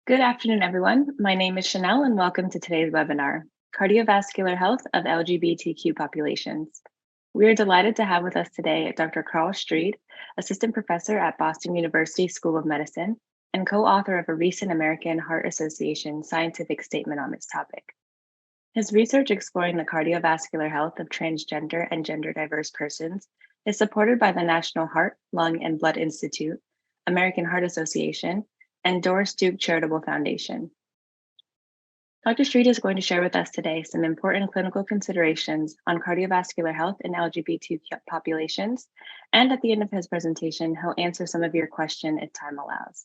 Good afternoon, everyone. My name is Chanel, and welcome to today's webinar, Cardiovascular Health of LGBTQ Populations. We are delighted to have with us today Dr. Carl Streed, Assistant Professor at Boston University School of Medicine and co-author of a recent American Heart Association scientific statement on this topic. His research exploring the cardiovascular health of transgender and gender diverse persons is supported by the National Heart, Lung, and Blood Institute, American Heart Association, and Doris Duke Charitable Foundation. Dr. Streed is going to share with us today some important clinical considerations on cardiovascular health in LGBTQ populations, and at the end of his presentation, he'll answer some of your questions if time allows.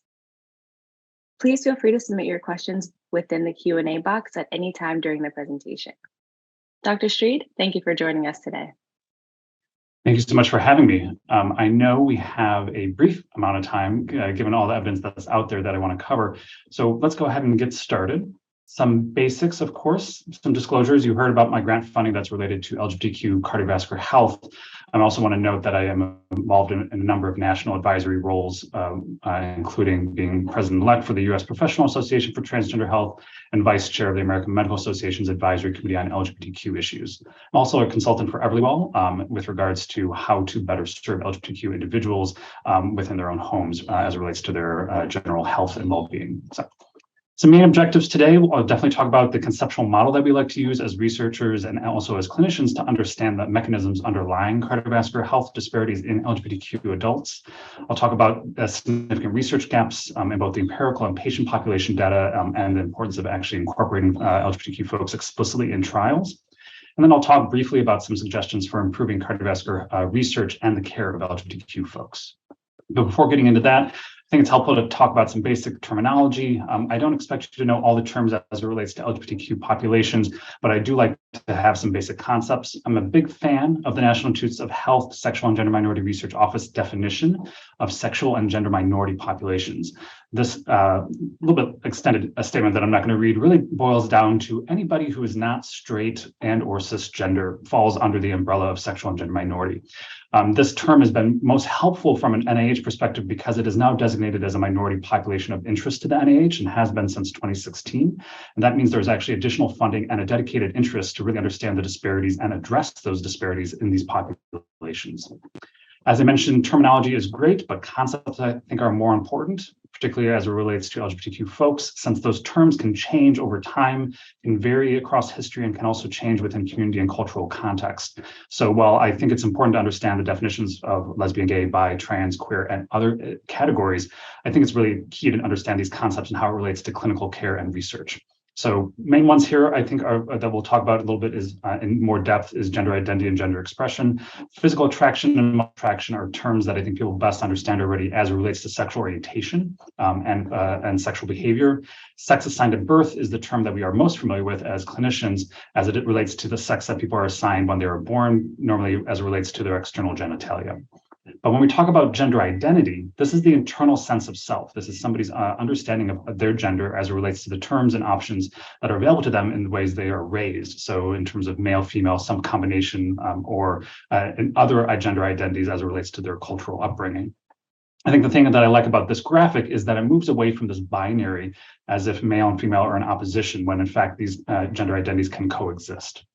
Please feel free to submit your questions within the Q&A box at any time during the presentation. Dr. Streed, thank you for joining us today. Thank you so much for having me. I know we have a brief amount of time, given all the evidence that's out there that I want to cover. So let's go ahead and get started. Some basics, of course, some disclosures. You heard about my grant funding that's related to LGBTQ cardiovascular health. I also want to note that I am involved in a number of national advisory roles, including being president-elect for the U.S. Professional Association for Transgender Health and vice chair of the American Medical Association's Advisory Committee on LGBTQ issues. I'm also a consultant for Everlywell with regards to how to better serve LGBTQ individuals within their own homes as it relates to their general health and well-being. Some main objectives today, I'll definitely talk about the conceptual model that we like to use as researchers and also as clinicians to understand the mechanisms underlying cardiovascular health disparities in LGBTQ adults. I'll talk about significant research gaps in both the empirical and patient population data and the importance of actually incorporating LGBTQ folks explicitly in trials. And then I'll talk briefly about some suggestions for improving cardiovascular research and the care of LGBTQ folks. But before getting into that, I think it's helpful to talk about some basic terminology. I don't expect you to know all the terms as it relates to LGBTQ populations, but I do like to have some basic concepts. I'm a big fan of the National Institutes of Health Sexual and Gender Minority Research Office definition of sexual and gender minority populations. This little bit extended statement that I'm not going to read really boils down to anybody who is not straight and or cisgender falls under the umbrella of sexual and gender minority. This term has been most helpful from an NIH perspective because it is now designated as a minority population of interest to the NIH and has been since 2016. And that means there's actually additional funding and a dedicated interest to really understand the disparities and address those disparities in these populations. As I mentioned, terminology is great, but concepts I think are more important, particularly as it relates to LGBTQ folks, since those terms can change over time, can vary across history, and can also change within community and cultural context. So while I think it's important to understand the definitions of lesbian, gay, bi, trans, queer, and other categories, I think it's really key to understand these concepts and how it relates to clinical care and research. So main ones here, I think, that we'll talk about a little bit is in more depth is gender identity and gender expression. Physical attraction and attraction are terms that I think people best understand already as it relates to sexual orientation and sexual behavior. Sex assigned at birth is the term that we are most familiar with as clinicians, as it relates to the sex that people are assigned when they are born, normally as it relates to their external genitalia. But when we talk about gender identity, this is the internal sense of self. This is somebody's understanding of their gender as it relates to the terms and options that are available to them in the ways they are raised. So in terms of male, female, some combination, or in other gender identities as it relates to their cultural upbringing. I think the thing that I like about this graphic is that it moves away from this binary as if male and female are in opposition, when in fact these gender identities can coexist.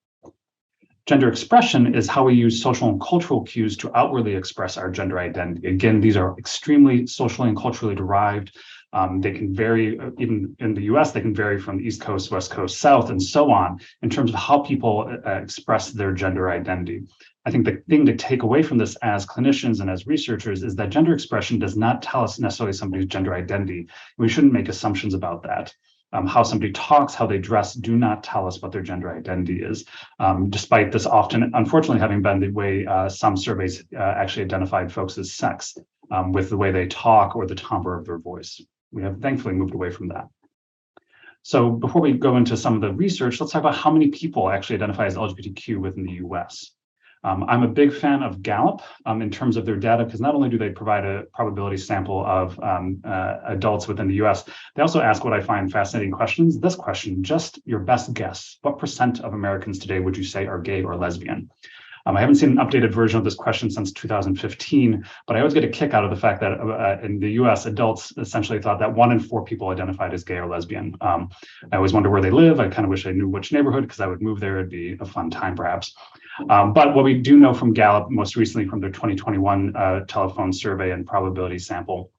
Gender expression is how we use social and cultural cues to outwardly express our gender identity. Again, these are extremely socially and culturally derived. They can vary, even in the US, they can vary from the East Coast, West Coast, South, and so on, in terms of how people express their gender identity. I think the thing to take away from this as clinicians and as researchers is that gender expression does not tell us necessarily somebody's gender identity. We shouldn't make assumptions about that. How somebody talks, how they dress do not tell us what their gender identity is, despite this often, unfortunately, having been the way some surveys actually identified folks as sex with the way they talk or the timbre of their voice. We have thankfully moved away from that. So before we go into some of the research, let's talk about how many people actually identify as LGBTQ within the US. I'm a big fan of Gallup in terms of their data, because not only do they provide a probability sample of adults within the US, they also ask what I find fascinating questions. This question, just your best guess, what % of Americans today would you say are gay or lesbian? I haven't seen an updated version of this question since 2015, but I always get a kick out of the fact that in the US, adults essentially thought that 1 in 4 people identified as gay or lesbian. I always wonder where they live. I kind of wish I knew which neighborhood because I would move there. It'd be a fun time, perhaps. But what we do know from Gallup, most recently from their 2021 telephone survey and probability sample,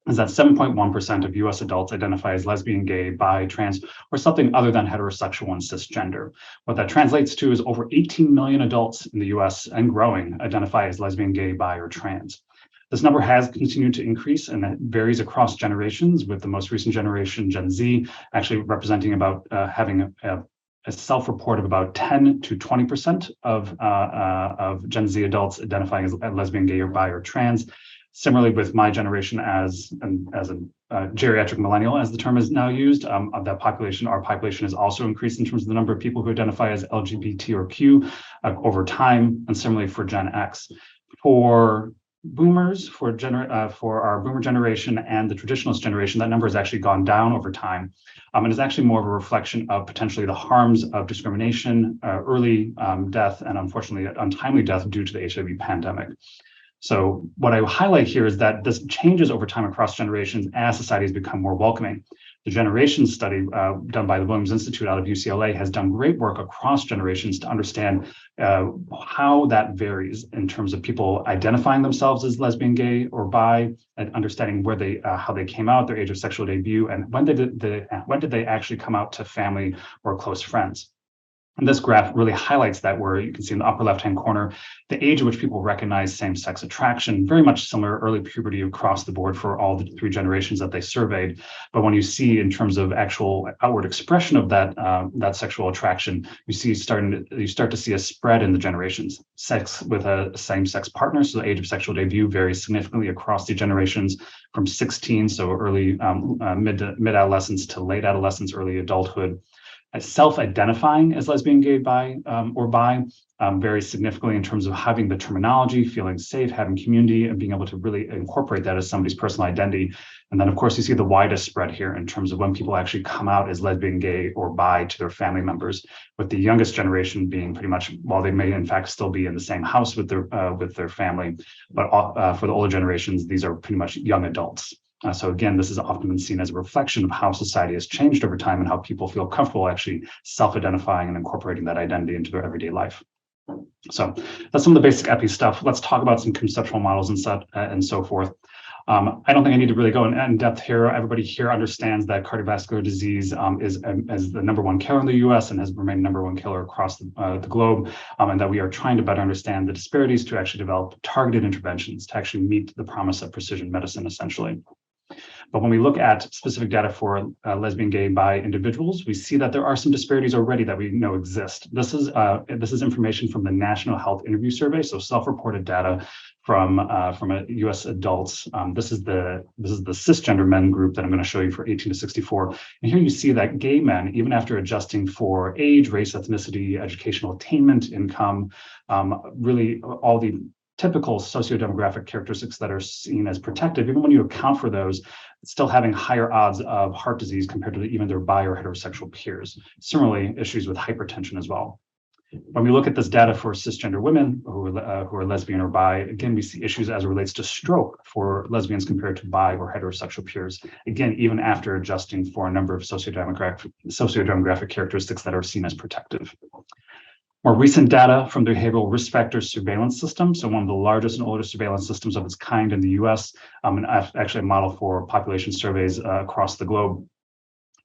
is that 7.1% of US adults identify as lesbian, gay, bi, trans, or something other than heterosexual and cisgender. What that translates to is over 18 million adults in the US and growing identify as lesbian, gay, bi, or trans. This number has continued to increase and it varies across generations, with the most recent generation, Gen Z, actually representing about having a self-report of about 10 to 20% of Gen Z adults identifying as lesbian, gay, or bi, or trans. Similarly, with my generation as a geriatric millennial, as the term is now used, of that population, our population has also increased in terms of the number of people who identify as LGBT or Q over time, and similarly for Gen X. For boomers, for our boomer generation and the traditionalist generation, that number has actually gone down over time, and is actually more of a reflection of potentially the harms of discrimination, early death, and unfortunately untimely death due to the HIV pandemic. So what I highlight here is that this changes over time across generations as societies become more welcoming. The Generations study done by the Williams Institute out of UCLA has done great work across generations to understand how that varies in terms of people identifying themselves as lesbian, gay, or bi, and understanding where they how they came out, their age of sexual debut, and when did they actually come out to family or close friends. And this graph really highlights that, where you can see in the upper left-hand corner, the age at which people recognize same-sex attraction, very much similar early puberty across the board for all the 3 generations that they surveyed. But when you see in terms of actual outward expression of that sexual attraction, you start to see a spread in the generations. Sex with a same-sex partner, so the age of sexual debut varies significantly across the generations from 16, so early mid-adolescence to late adolescence, early adulthood. Self-identifying as lesbian, gay, bi, or bi varies significantly in terms of having the terminology, feeling safe, having community, and being able to really incorporate that as somebody's personal identity. And then, of course, you see the widest spread here in terms of when people actually come out as lesbian, gay, or bi to their family members, with the youngest generation being pretty much, while they may in fact still be in the same house with their family, but for the older generations, these are pretty much young adults. So again, this has often been seen as a reflection of how society has changed over time and how people feel comfortable actually self-identifying and incorporating that identity into their everyday life. So that's some of the basic epi stuff. Let's talk about some conceptual models and so forth. I don't think I need to really go in depth here. Everybody here understands that cardiovascular disease is the #1 killer in the US and has remained #1 killer across the globe, and that we are trying to better understand the disparities to actually develop targeted interventions to actually meet the promise of precision medicine, essentially. But when we look at specific data for lesbian, gay, bi individuals, we see that there are some disparities already that we know exist. This is information from the National Health Interview Survey, so self-reported data from U.S. adults. This is the cisgender men group that I'm going to show you for 18 to 64. And here you see that gay men, even after adjusting for age, race, ethnicity, educational attainment, income, really all the typical sociodemographic characteristics that are seen as protective, even when you account for those, still having higher odds of heart disease compared to even their bi or heterosexual peers. Similarly, issues with hypertension as well. When we look at this data for cisgender women who are lesbian or bi, again, we see issues as it relates to stroke for lesbians compared to bi or heterosexual peers. Again, even after adjusting for a number of sociodemographic characteristics that are seen as protective. More recent data from the Behavioral Risk Factors Surveillance System, so one of the largest and oldest surveillance systems of its kind in the US, and actually a model for population surveys across the globe.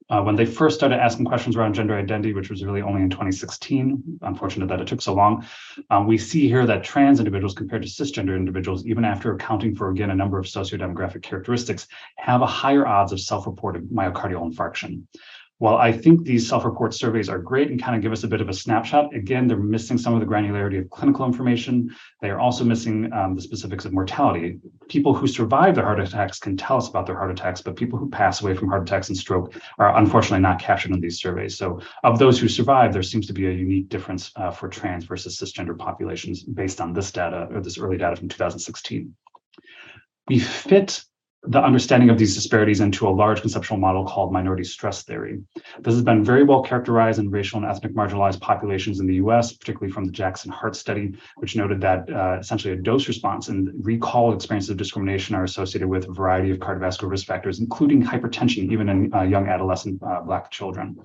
When they first started asking questions around gender identity, which was really only in 2016, unfortunate that it took so long, we see here that trans individuals compared to cisgender individuals, even after accounting for, again, a number of sociodemographic characteristics, have a higher odds of self-reported myocardial infarction. While I think these self-report surveys are great and kind of give us a bit of a snapshot, again, they're missing some of the granularity of clinical information. They are also missing the specifics of mortality. People who survive their heart attacks can tell us about their heart attacks, but people who pass away from heart attacks and stroke are unfortunately not captured in these surveys. So of those who survive, there seems to be a unique difference for trans versus cisgender populations based on this data, or this early data from 2016. We fit the understanding of these disparities into a large conceptual model called minority stress theory. This has been very well characterized in racial and ethnic marginalized populations in the US, particularly from the Jackson Heart Study, which noted that essentially a dose response and recall experiences of discrimination are associated with a variety of cardiovascular risk factors, including hypertension, even in young adolescent Black children.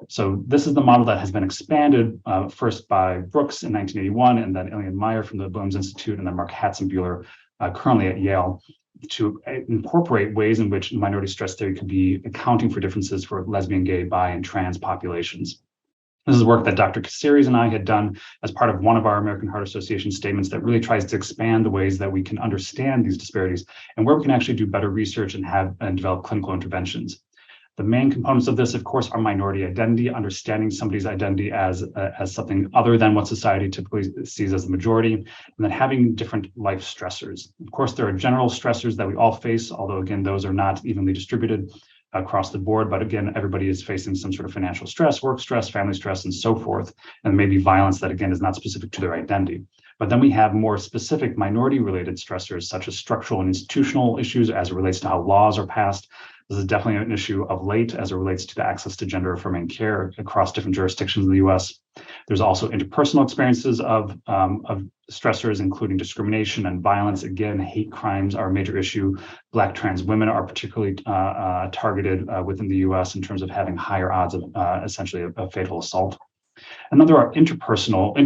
So this is the model that has been expanded first by Brooks in 1981, and then Ilian Meyer from the Williams Institute, and then Mark Hatzenbuehler currently at Yale, to incorporate ways in which minority stress theory could be accounting for differences for lesbian, gay, bi, and trans populations. This is work that Dr. Caceres and I had done as part of one of our American Heart Association statements that really tries to expand the ways that we can understand these disparities and where we can actually do better research and develop clinical interventions. The main components of this, of course, are minority identity, understanding somebody's identity as something other than what society typically sees as the majority, and then having different life stressors. Of course, there are general stressors that we all face, although again, those are not evenly distributed across the board. But again, everybody is facing some sort of financial stress, work stress, family stress, and so forth, and maybe violence that again is not specific to their identity. But then we have more specific minority-related stressors, such as structural and institutional issues as it relates to how laws are passed. This is definitely an issue of late as it relates to the access to gender-affirming care across different jurisdictions in the U.S. There's also interpersonal experiences of stressors, including discrimination and violence. Again, hate crimes are a major issue. Black trans women are particularly targeted within the U.S. in terms of having higher odds of essentially a fatal assault. And then there are intrapersonal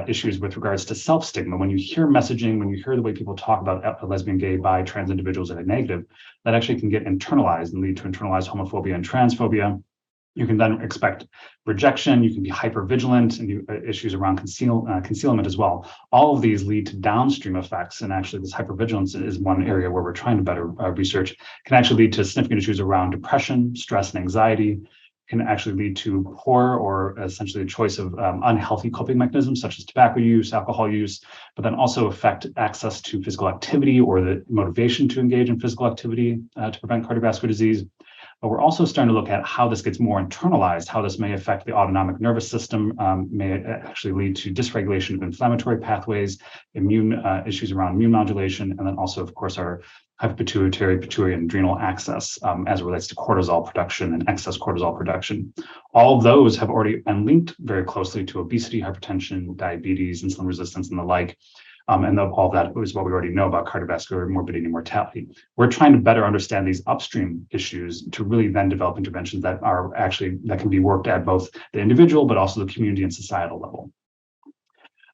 issues with regards to self-stigma. When you hear messaging, when you hear the way people talk about lesbian, gay, bi, trans individuals in a negative, that actually can get internalized and lead to internalized homophobia and transphobia. You can then expect rejection. You can be hypervigilant, and issues around concealment as well. All of these lead to downstream effects, and actually this hypervigilance is one area where we're trying to better research, can actually lead to significant issues around depression, stress, and anxiety. Can actually lead to poor or essentially a choice of unhealthy coping mechanisms such as tobacco use, alcohol use, but then also affect access to physical activity or the motivation to engage in physical activity to prevent cardiovascular disease. But we're also starting to look at how this gets more internalized, how this may affect the autonomic nervous system, may actually lead to dysregulation of inflammatory pathways, immune issues around immune modulation, and then also, of course, our hypopituitary, pituitary, and adrenal axis as it relates to cortisol production and excess cortisol production. All of those have already been linked very closely to obesity, hypertension, diabetes, insulin resistance, and the like. And all that is what we already know about cardiovascular morbidity and mortality. We're trying to better understand these upstream issues to really then develop interventions that can be worked at both the individual, but also the community and societal level.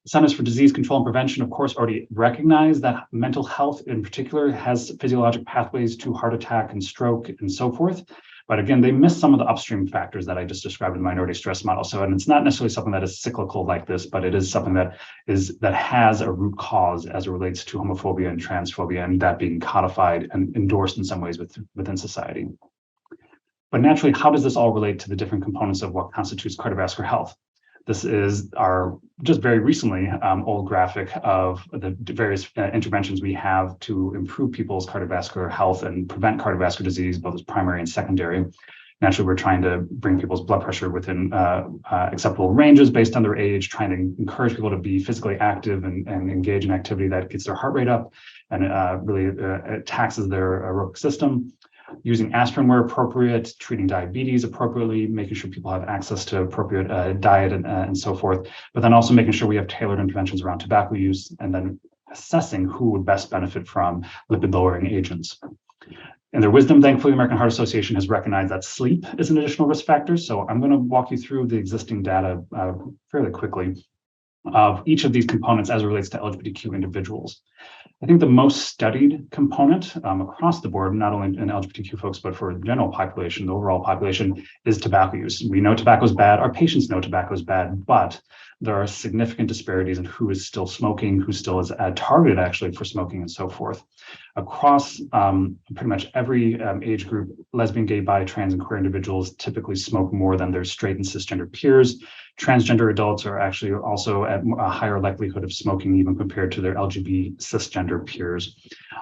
Centers for Disease Control and Prevention, of course, already recognize that mental health in particular has physiologic pathways to heart attack and stroke and so forth. But again, they miss some of the upstream factors that I just described in the minority stress model. So, and it's not necessarily something that is cyclical like this, but it is something that has a root cause as it relates to homophobia and transphobia, and that being codified and endorsed in some ways within society. But naturally, how does this all relate to the different components of what constitutes cardiovascular health? This is our just very recently old graphic of the various interventions we have to improve people's cardiovascular health and prevent cardiovascular disease, both as primary and secondary. Naturally, we're trying to bring people's blood pressure within acceptable ranges based on their age, trying to encourage people to be physically active and engage in activity that gets their heart rate up and really taxes their aerobic system. Using aspirin where appropriate, treating diabetes appropriately, making sure people have access to appropriate diet and so forth, but then also making sure we have tailored interventions around tobacco use, and then assessing who would best benefit from lipid-lowering agents. In their wisdom, thankfully, the American Heart Association has recognized that sleep is an additional risk factor. So I'm going to walk you through the existing data fairly quickly of each of these components as it relates to LGBTQ individuals. I think the most studied component across the board, not only in LGBTQ folks, but for the general population, the overall population, is tobacco use. We know tobacco is bad. Our patients know tobacco is bad, but there are significant disparities in who is still smoking, who still is targeted actually for smoking and so forth. Across pretty much every age group, lesbian, gay, bi, trans, and queer individuals typically smoke more than their straight and cisgender peers. Transgender adults are actually also at a higher likelihood of smoking even compared to their LGBT cisgender peers.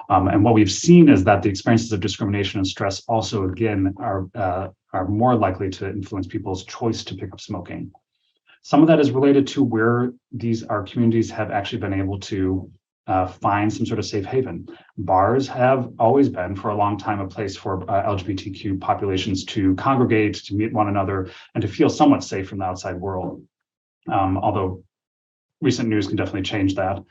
And what we've seen is that the experiences of discrimination and stress also, again, are more likely to influence people's choice to pick up smoking. Some of that is related to where our communities have actually been able to find some sort of safe haven. Bars have always been, for a long time, a place for LGBTQ populations to congregate, to meet one another, and to feel somewhat safe from the outside world. Although recent news can definitely change that.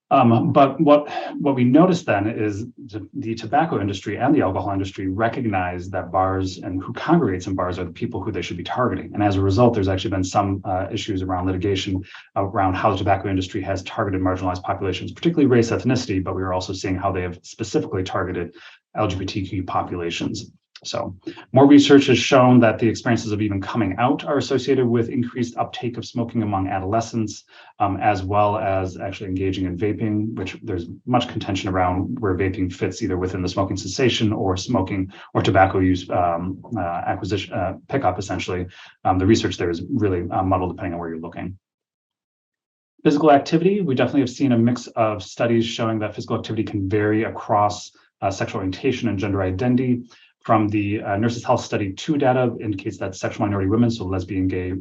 But what we noticed then is the tobacco industry and the alcohol industry recognize that bars and who congregates in bars are the people who they should be targeting. And as a result, there's actually been some issues around litigation around how the tobacco industry has targeted marginalized populations, particularly race, ethnicity, but we are also seeing how they have specifically targeted LGBTQ populations. So more research has shown that the experiences of even coming out are associated with increased uptake of smoking among adolescents, as well as actually engaging in vaping, which there's much contention around where vaping fits either within the smoking cessation or smoking or tobacco use acquisition pickup, essentially. The research there is really muddled depending on where you're looking. Physical activity, we definitely have seen a mix of studies showing that physical activity can vary across sexual orientation and gender identity. From the Nurses Health Study 2 data indicates that sexual minority women, so lesbian, gay,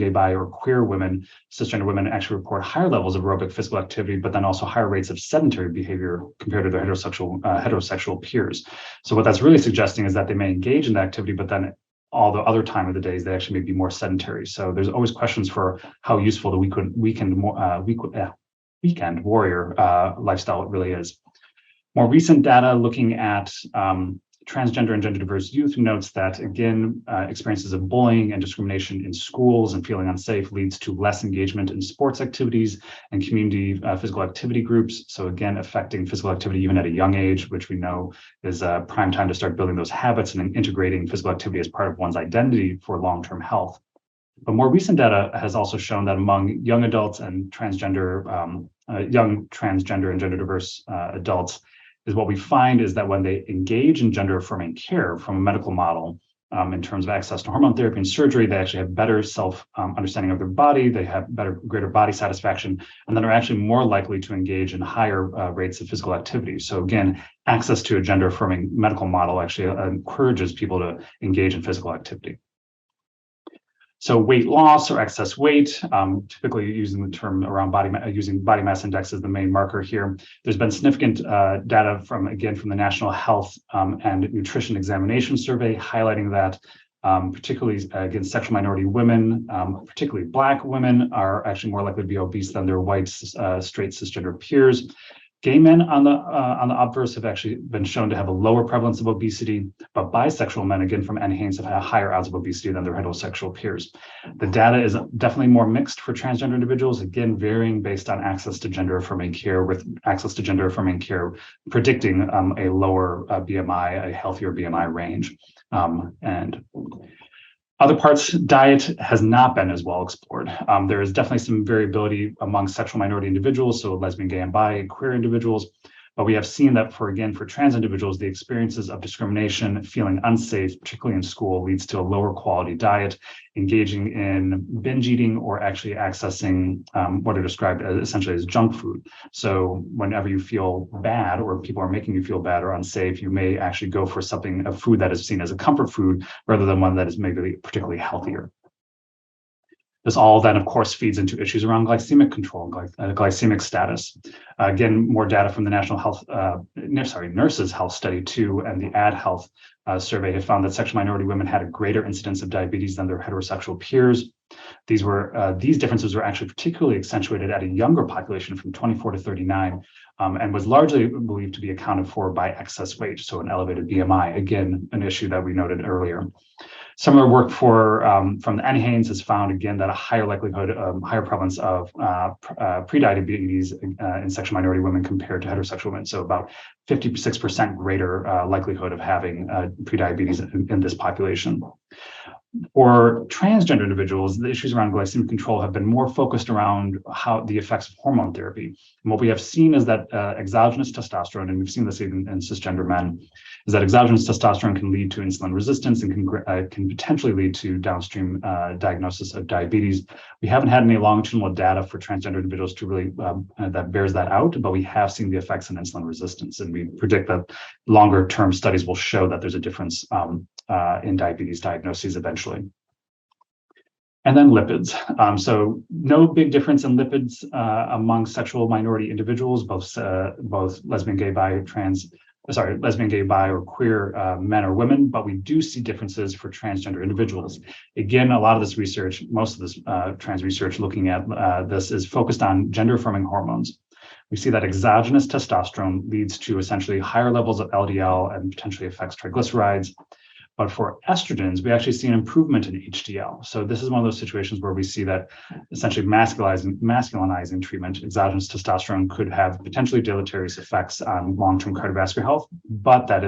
bi, or queer women, cisgender women actually report higher levels of aerobic physical activity, but then also higher rates of sedentary behavior compared to their heterosexual peers. So what that's really suggesting is that they may engage in the activity, but then all the other time of the days, they actually may be more sedentary. So there's always questions for how useful the weekend warrior lifestyle really is. More recent data looking at transgender and gender diverse youth notes that, again, experiences of bullying and discrimination in schools and feeling unsafe leads to less engagement in sports activities and community physical activity groups. So again, affecting physical activity even at a young age, which we know is a prime time to start building those habits and integrating physical activity as part of one's identity for long-term health. But more recent data has also shown that among young adults and young transgender and gender diverse adults, is what we find is that when they engage in gender affirming care from a medical model, in terms of access to hormone therapy and surgery, they actually have better self understanding of their body, they have greater body satisfaction, and then are actually more likely to engage in higher rates of physical activity. So again, access to a gender affirming medical model actually encourages people to engage in physical activity. So weight loss or excess weight, typically using the term around using body mass index as the main marker here. There's been significant data from the National Health and Nutrition Examination Survey highlighting that particularly against sexual minority women, particularly Black women, are actually more likely to be obese than their white, straight, cisgender peers. Gay men on the obverse have actually been shown to have a lower prevalence of obesity, but bisexual men, again from NHANES, have higher odds of obesity than their heterosexual peers. The data is definitely more mixed for transgender individuals, again varying based on access to gender affirming care, with access to gender affirming care predicting a lower BMI, a healthier BMI range. And other parts, diet has not been as well explored. There is definitely some variability among sexual minority individuals, so lesbian, gay, and bi, and queer individuals. But we have seen that for trans individuals, the experiences of discrimination, feeling unsafe, particularly in school, leads to a lower quality diet, engaging in binge eating, or actually accessing what are described as essentially as junk food. So whenever you feel bad or people are making you feel bad or unsafe, you may actually go for a food that is seen as a comfort food rather than one that is maybe particularly healthier. This all then, of course, feeds into issues around glycemic control, glycemic status. Again, more data from the Nurses Health Study 2 and the Ad Health survey have found that sexual minority women had a greater incidence of diabetes than their heterosexual peers. These differences were actually particularly accentuated at a younger population from 24 to 39, and was largely believed to be accounted for by excess weight, so an elevated BMI, again, an issue that we noted earlier. Similar work from the NHANES has found, again, that a higher likelihood, higher prevalence of prediabetes in sexual minority women compared to heterosexual women. So about 56% greater likelihood of having prediabetes in this population. For transgender individuals, the issues around glycemic control have been more focused around how the effects of hormone therapy. And what we have seen is that exogenous testosterone, and we've seen this even in cisgender men, is that exogenous testosterone can lead to insulin resistance and can potentially lead to downstream diagnosis of diabetes. We haven't had any longitudinal data for transgender individuals to really that bears that out, but we have seen the effects on insulin resistance, and we predict that longer term studies will show that there's a difference in diabetes diagnoses eventually. And then lipids. So no big difference in lipids among sexual minority individuals, both lesbian, gay, bi, lesbian, gay, bi, or queer men or women, but we do see differences for transgender individuals. Again, a lot of this research, most of this trans research looking at this is focused on gender-affirming hormones. We see that exogenous testosterone leads to essentially higher levels of LDL and potentially affects triglycerides. But for estrogens, we actually see an improvement in HDL. So this is one of those situations where we see that essentially masculinizing treatment, exogenous testosterone, could have potentially deleterious effects on long-term cardiovascular health, but that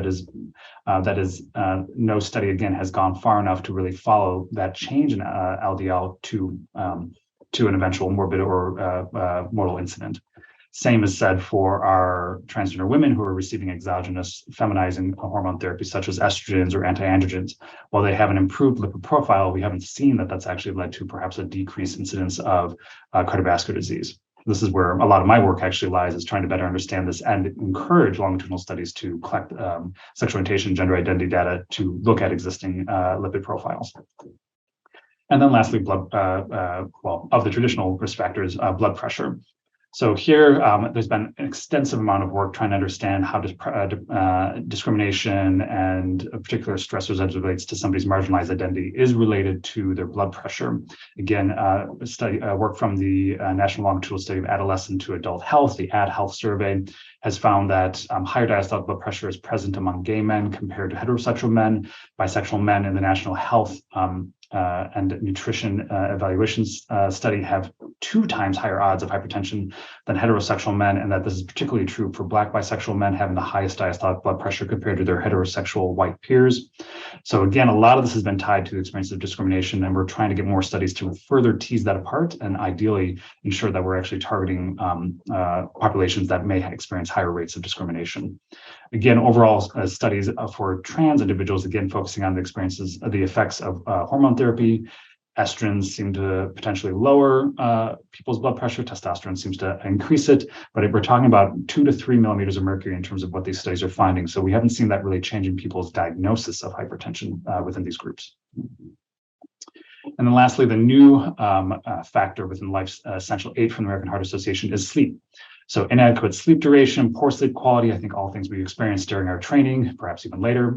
no study again has gone far enough to really follow that change in LDL to an eventual morbid or mortal incident. Same is said for our transgender women who are receiving exogenous feminizing hormone therapy, such as estrogens or antiandrogens. While they have an improved lipid profile, we haven't seen that that's actually led to perhaps a decreased incidence of cardiovascular disease. This is where a lot of my work actually lies, is trying to better understand this and encourage longitudinal studies to collect sexual orientation, gender identity data to look at existing lipid profiles. And then lastly, of the traditional risk factors, blood pressure. So here, there's been an extensive amount of work trying to understand how discrimination and particular stressors as it relates to somebody's marginalized identity is related to their blood pressure. Again, work from the National Longitudinal Study of Adolescent to Adult Health, the AdHealth survey, has found that higher diastolic blood pressure is present among gay men compared to heterosexual men. Bisexual men in the National Health and Nutrition Evaluations Study have 2 times higher odds of hypertension than heterosexual men, and that this is particularly true for Black bisexual men having the highest diastolic blood pressure compared to their heterosexual white peers. So again, a lot of this has been tied to the experience of discrimination, and we're trying to get more studies to further tease that apart and ideally ensure that we're actually targeting populations that may experience higher rates of discrimination. Again, overall studies for trans individuals, again, focusing on the effects of hormone therapy. Estrogens seem to potentially lower people's blood pressure. Testosterone seems to increase it, but we're talking about 2 to 3 millimeters of mercury in terms of what these studies are finding. So we haven't seen that really changing people's diagnosis of hypertension within these groups. And then lastly, the new factor within Life's Essential 8 from the American Heart Association is sleep. So inadequate sleep duration, poor sleep quality, I think all things we experienced during our training, perhaps even later,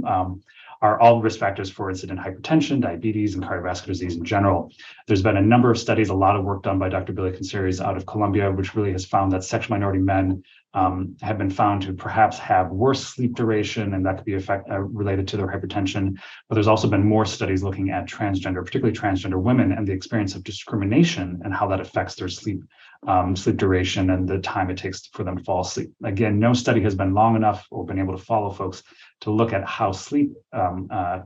are all risk factors for incident hypertension, diabetes, and cardiovascular disease in general. There's been a number of studies, a lot of work done by Dr. Billy Canceres out of Columbia, which really has found that sexual minority men have been found to perhaps have worse sleep duration, and that could be related to their hypertension. But there's also been more studies looking at transgender, particularly transgender women, and the experience of discrimination and how that affects their sleep duration and the time it takes for them to fall asleep. Again, no study has been long enough or been able to follow folks to look at how sleep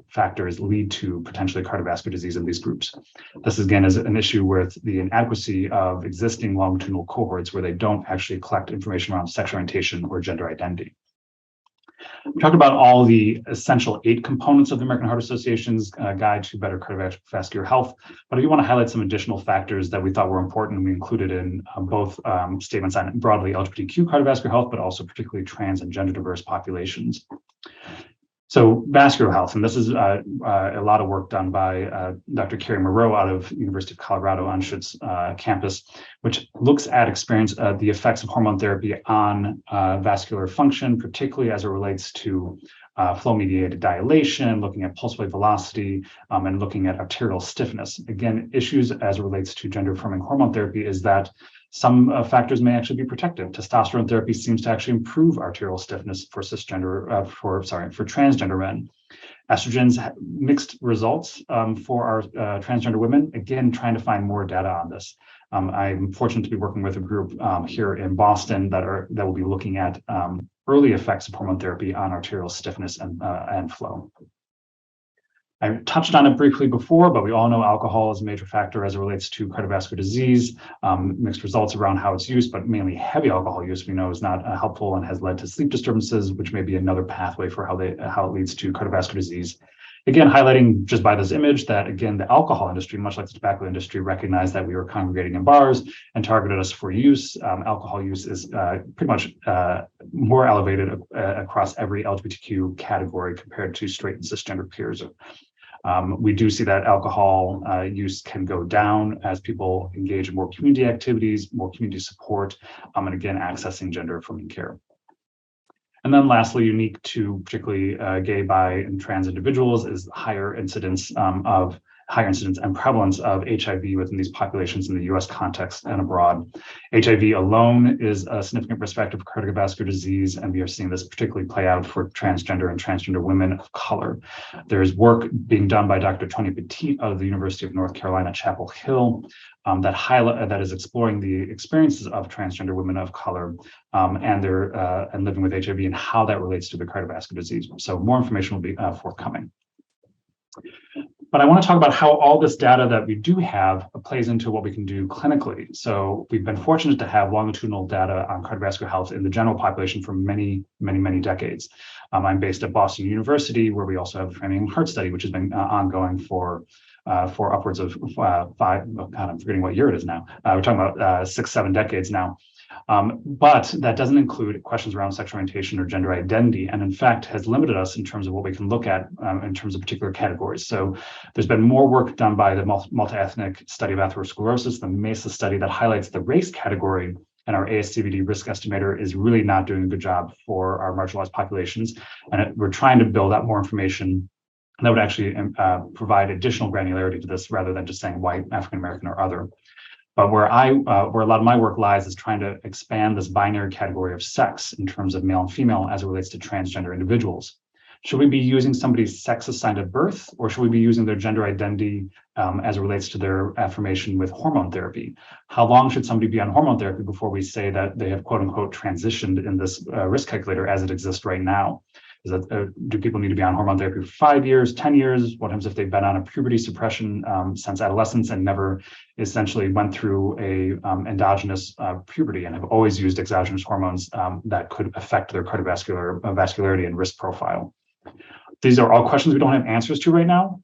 factors lead to potentially cardiovascular disease in these groups. This again is an issue with the inadequacy of existing longitudinal cohorts where they don't actually collect information around sexual orientation or gender identity. We talked about all the essential 8 components of the American Heart Association's Guide to Better Cardiovascular Health, but I do want to highlight some additional factors that we thought were important. We included in both statements on broadly LGBTQ cardiovascular health, but also particularly trans and gender diverse populations. So vascular health, and this is a lot of work done by Dr. Carrie Moreau out of University of Colorado Anschutz campus, which looks at the effects of hormone therapy on vascular function, particularly as it relates to flow-mediated dilation, looking at pulse wave velocity, and looking at arterial stiffness. Again, issues as it relates to gender-affirming hormone therapy is that some factors may actually be protective. Testosterone therapy seems to actually improve arterial stiffness for transgender men. Estrogens mixed results for our transgender women. Again, trying to find more data on this. I'm fortunate to be working with a group here in Boston that will be looking at early effects of hormone therapy on arterial stiffness and flow. I touched on it briefly before, but we all know alcohol is a major factor as it relates to cardiovascular disease. Mixed results around how it's used, but mainly heavy alcohol use we know is not helpful and has led to sleep disturbances, which may be another pathway for how it leads to cardiovascular disease. Again, highlighting just by this image that, again, the alcohol industry, much like the tobacco industry, recognized that we were congregating in bars and targeted us for use. Alcohol use is pretty much more elevated across every LGBTQ category compared to straight and cisgender peers. We do see that alcohol use can go down as people engage in more community activities, more community support, and again, accessing gender-affirming care. And then lastly, unique to particularly gay, bi, and trans individuals is higher incidence and prevalence of HIV within these populations in the US context and abroad. HIV alone is a significant risk factor for cardiovascular disease, and we are seeing this particularly play out for transgender and transgender women of color. There's work being done by Dr. Tony Petit of the University of North Carolina, Chapel Hill, that is exploring the experiences of transgender women of color and living with HIV and how that relates to the cardiovascular disease. So more information will be forthcoming. But I want to talk about how all this data that we do have plays into what we can do clinically. So we've been fortunate to have longitudinal data on cardiovascular health in the general population for many, many, many decades. I'm based at Boston University, where we also have the Framingham Heart Study, which has been ongoing for upwards of I'm forgetting what year it is now. We're talking about 6-7 decades now. But that doesn't include questions around sexual orientation or gender identity, and in fact has limited us in terms of what we can look at in terms of particular categories. So there's been more work done by the multi-ethnic study of atherosclerosis, the MESA study that highlights the race category, and our ASCVD risk estimator is really not doing a good job for our marginalized populations. And we're trying to build out more information that would actually provide additional granularity to this rather than just saying white, African American, or other. But where a lot of my work lies is trying to expand this binary category of sex in terms of male and female as it relates to transgender individuals. Should we be using somebody's sex assigned at birth, or should we be using their gender identity as it relates to their affirmation with hormone therapy? How long should somebody be on hormone therapy before we say that they have quote unquote transitioned in this risk calculator as it exists right now? Do people need to be on hormone therapy for 5 years, 10 years? What happens if they've been on a puberty suppression since adolescence and never essentially went through a endogenous puberty and have always used exogenous hormones that could affect their cardiovascular vascularity and risk profile? These are all questions we don't have answers to right now.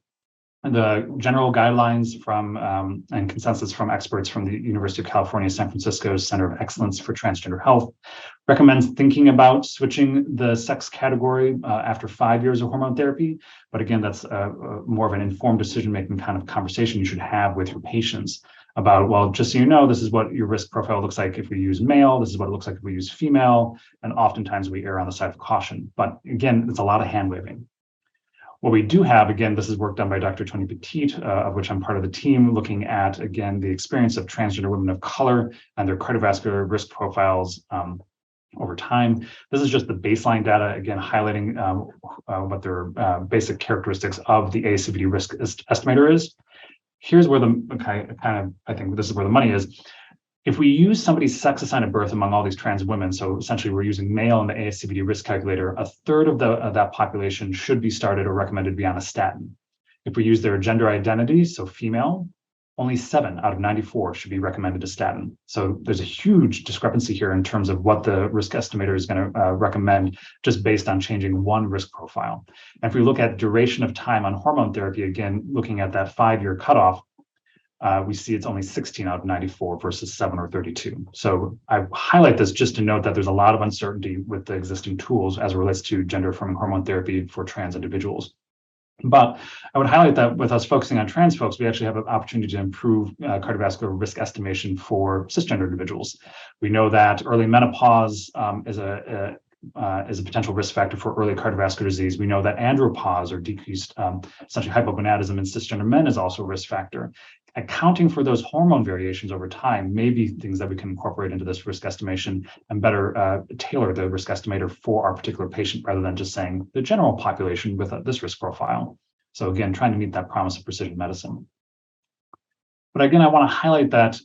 The general guidelines from and consensus from experts from the University of California, San Francisco's Center of Excellence for Transgender Health recommends thinking about switching the sex category after 5 years of hormone therapy. But again, that's more of an informed decision-making kind of conversation you should have with your patients about, well, just so you know, this is what your risk profile looks like if we use male, this is what it looks like if we use female, and oftentimes we err on the side of caution. But again, it's a lot of hand-waving. What we do have, again, this is work done by Dr. Tony Petit, of which I'm part of the team, looking at, again, the experience of transgender women of color and their cardiovascular risk profiles over time. This is just the baseline data, again, highlighting what their basic characteristics of the ASCVD risk estimator is. Here's where I think this is where the money is. If we use somebody's sex assigned at birth among all these trans women, so essentially we're using male in the ASCVD risk calculator, a third of that population should be started or recommended to be on a statin. If we use their gender identity, so female, only 7 out of 94 should be recommended a statin. So there's a huge discrepancy here in terms of what the risk estimator is going to recommend just based on changing one risk profile. And if we look at duration of time on hormone therapy, again, looking at that 5-year cutoff, we see it's only 16 out of 94 versus 7 or 32. So I highlight this just to note that there's a lot of uncertainty with the existing tools as it relates to gender-affirming hormone therapy for trans individuals. But I would highlight that with us focusing on trans folks, we actually have an opportunity to improve cardiovascular risk estimation for cisgender individuals. We know that early menopause is a potential risk factor for early cardiovascular disease. We know that andropause, or decreased essentially hypogonadism in cisgender men, is also a risk factor. Accounting for those hormone variations over time may be things that we can incorporate into this risk estimation and better tailor the risk estimator for our particular patient rather than just saying the general population with this risk profile. So again, trying to meet that promise of precision medicine. But again, I want to highlight that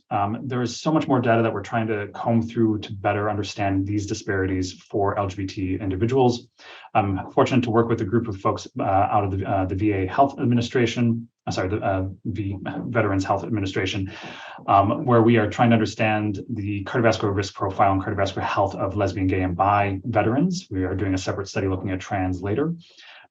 there is so much more data that we're trying to comb through to better understand these disparities for LGBT individuals. I'm fortunate to work with a group of folks out of the VA Health Administration, the Veterans Health Administration, where we are trying to understand the cardiovascular risk profile and cardiovascular health of lesbian, gay, and bi veterans. We are doing a separate study looking at trans later.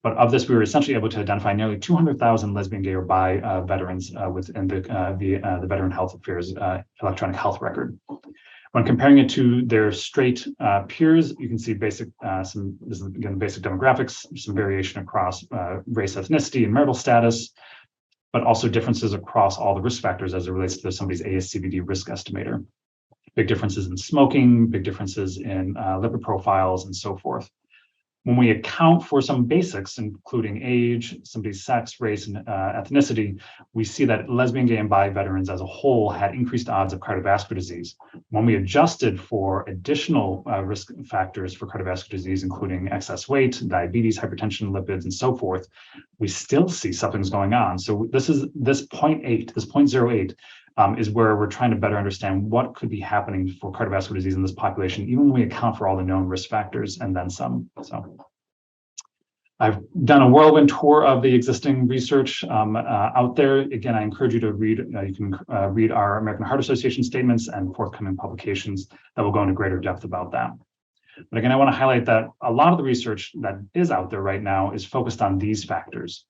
But of this, we were essentially able to identify nearly 200,000 lesbian, gay, or bi veterans within the Veteran Health Affairs electronic health record. What When comparing it to their straight peers, you can see this is again basic demographics, some variation across race, ethnicity, and marital status, but also differences across all the risk factors as it relates to somebody's ASCVD risk estimator. Big differences in smoking, big differences in lipid profiles, and so forth. When we account for some basics, including age, somebody's sex, race, and ethnicity, we see that lesbian, gay, and bi veterans as a whole had increased odds of cardiovascular disease. When we adjusted for additional risk factors for cardiovascular disease, including excess weight, diabetes, hypertension, lipids, and so forth, we still see something's going on. So this 0.08, is where we're trying to better understand what could be happening for cardiovascular disease in this population, even when we account for all the known risk factors and then some. So I've done a whirlwind tour of the existing research out there. Again, I encourage you to read, you can read our American Heart Association statements and forthcoming publications that will go into greater depth about that. But again, I want to highlight that a lot of the research that is out there right now is focused on these factors.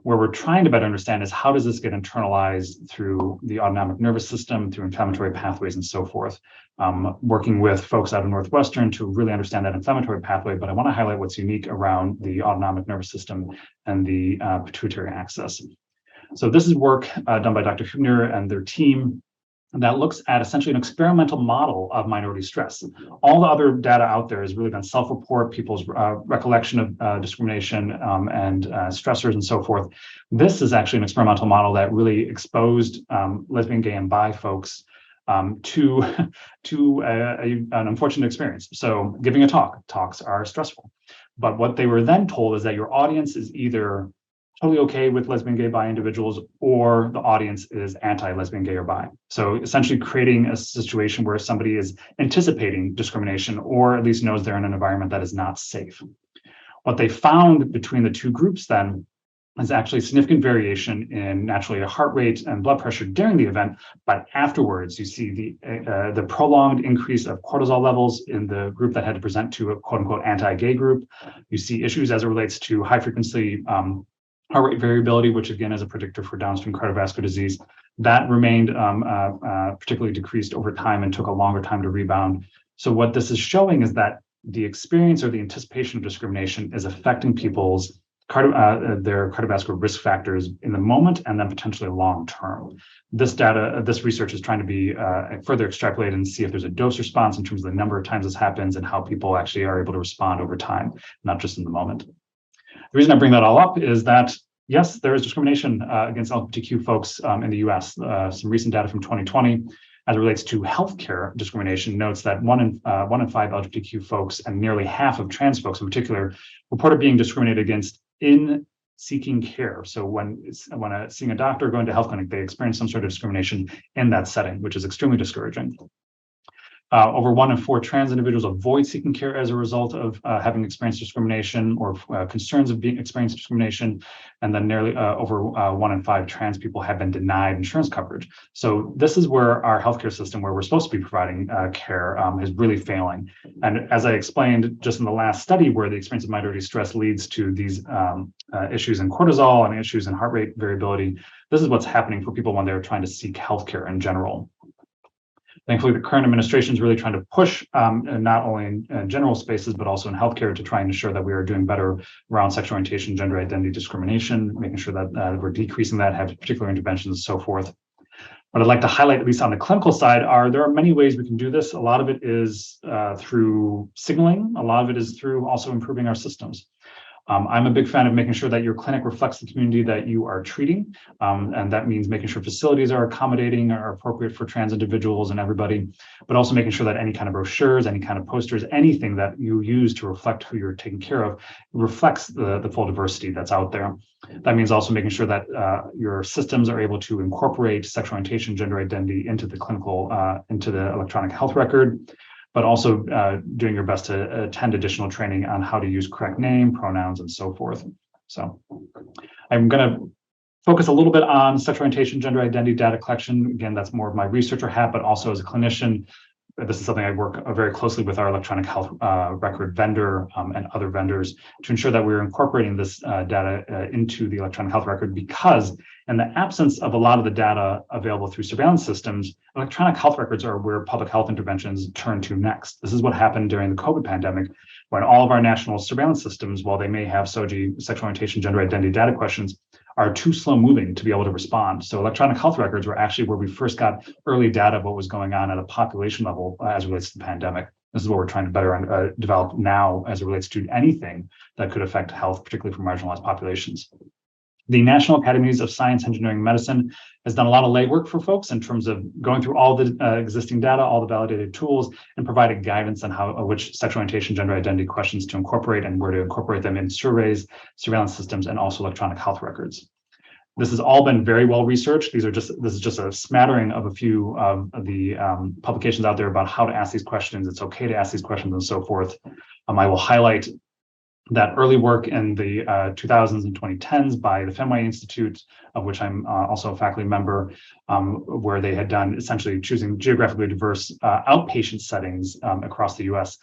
Where we're trying to better understand is how does this get internalized through the autonomic nervous system, through inflammatory pathways, and so forth. Working with folks out of Northwestern to really understand that inflammatory pathway, but I want to highlight what's unique around the autonomic nervous system and the pituitary axis. So this is work done by Dr. Hübner and their team that looks at essentially an experimental model of minority stress. All the other data out there has really been self-report, people's recollection of discrimination and stressors and so forth. This is actually an experimental model that really exposed lesbian, gay, and bi folks to an unfortunate experience. So giving a talks are stressful. But what they were then told is that your audience is either totally okay with lesbian, gay, bi individuals, or the audience is anti-lesbian, gay, or bi. So essentially creating a situation where somebody is anticipating discrimination or at least knows they're in an environment that is not safe. What they found between the two groups then is actually significant variation in naturally heart rate and blood pressure during the event, but afterwards you see the prolonged increase of cortisol levels in the group that had to present to a quote-unquote anti-gay group. You see issues as it relates to high frequency heart rate variability, which again is a predictor for downstream cardiovascular disease, that remained particularly decreased over time and took a longer time to rebound. So what this is showing is that the experience or the anticipation of discrimination is affecting people's their cardiovascular risk factors in the moment and then potentially long term. This research is trying to be further extrapolated and see if there's a dose response in terms of the number of times this happens and how people actually are able to respond over time, not just in the moment. The reason I bring that all up is that, yes, there is discrimination against LGBTQ folks in the US. Some recent data from 2020 as it relates to healthcare discrimination notes that 1 in 5 LGBTQ folks and nearly half of trans folks in particular reported being discriminated against in seeking care. So when seeing a doctor or going to a health clinic, they experience some sort of discrimination in that setting, which is extremely discouraging. Over 1 in 4 trans individuals avoid seeking care as a result of having experienced discrimination or concerns of being experienced discrimination, and then nearly over 1 in 5 trans people have been denied insurance coverage. So this is where our healthcare system, where we're supposed to be providing care, is really failing. And as I explained just in the last study, where the experience of minority stress leads to these issues in cortisol and issues in heart rate variability, this is what's happening for people when they're trying to seek healthcare in general. Thankfully, the current administration is really trying to push not only in general spaces, but also in healthcare to try and ensure that we are doing better around sexual orientation, gender identity discrimination, making sure that we're decreasing that, have particular interventions and so forth. What I'd like to highlight, at least on the clinical side, there are many ways we can do this. A lot of it is through signaling. A lot of it is through also improving our systems. I'm a big fan of making sure that your clinic reflects the community that you are treating. And that means making sure facilities are accommodating, are appropriate for trans individuals and everybody, but also making sure that any kind of brochures, any kind of posters, anything that you use to reflect who you're taking care of reflects the full diversity that's out there. That means also making sure that your systems are able to incorporate sexual orientation, gender identity into the clinical, into the electronic health record, but also doing your best to attend additional training on how to use correct name, pronouns, and so forth. So I'm going to focus a little bit on sexual orientation, gender identity data collection. Again, that's more of my researcher hat, but also as a clinician, this is something I work very closely with our electronic health record vendor and other vendors to ensure that we're incorporating this data into the electronic health record, because in the absence of a lot of the data available through surveillance systems, electronic health records are where public health interventions turn to next. This is what happened during the COVID pandemic, when all of our national surveillance systems, while they may have SOGI, sexual orientation, gender identity data questions, are too slow moving to be able to respond. So electronic health records were actually where we first got early data of what was going on at a population level as it relates to the pandemic. This is what we're trying to better develop now as it relates to anything that could affect health, particularly for marginalized populations. The National Academies of Science, Engineering, and Medicine has done a lot of legwork for folks in terms of going through all the existing data, all the validated tools, and providing guidance on how which sexual orientation, gender identity questions to incorporate and where to incorporate them in surveys, surveillance systems, and also electronic health records. This has all been very well researched. This is just a smattering of a few of the publications out there about how to ask these questions. It's okay to ask these questions and so forth. I will highlight that early work in the 2000s and 2010s by the Fenway Institute, of which I'm also a faculty member, where they had done essentially choosing geographically diverse outpatient settings across the US,